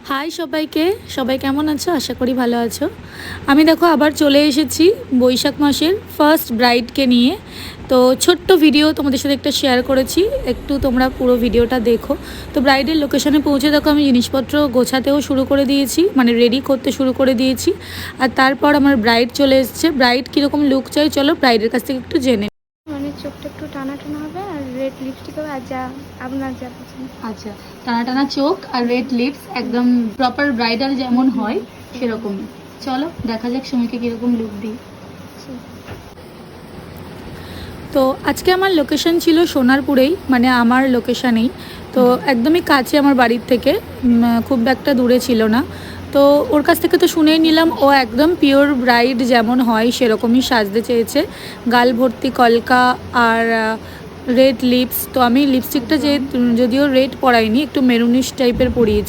High সবাইকে, সবাই কেমন আছো? আশা করি ভালো আছো। আমি দেখো আবার চলে এসেছি বৈশাখ মাসের ফার্স্ট ব্রাইডকে নিয়ে। তো ছোট্ট ভিডিও তোমাদের সাথে একটা শেয়ার করেছি, একটু তোমরা পুরো ভিডিওটা দেখো। তো ব্রাইডের লোকেশনে পৌঁছে দেখো আমি জিনিসপত্র গোছাতেও শুরু করে দিয়েছি, মানে রেডি করতে শুরু করে দিয়েছি। আর তারপর আমার ব্রাইড চলে এসছে। ব্রাইড কীরকম লুক চাই চলো ব্রাইডের কাছ থেকে একটু জেনে। মানে চোখটা একটু টানা টানা হবে আর রেড লিপস্টিক হবে, আর যা আপনার যা পছন্দ। আচ্ছা, টানা টানা চোখ আর রেড লিপস, একদম প্রপার ব্রাইডাল যেমন হয় সেরকমই। চলো দেখা যাক সময়কে কীরকম লুক দিই। তো আজকে আমার লোকেশন ছিল সোনারপুরেই, মানে আমার লোকেশানেই। তো একদমই কাছে আমার বাড়ির থেকে, খুব একটা দূরে ছিল না। তো ওর কাছ থেকে তো শুনেই নিলাম ও একদম পিওর ব্রাইড যেমন হয় সেরকমই সাজতে চেয়েছে। গাল ভর্তি কলকা আর রেড লিপস। তো আমি লিপস্টিকটা যদিও রেড পরাইনি, একটু মেরুনিশ টাইপের পরিয়েছি।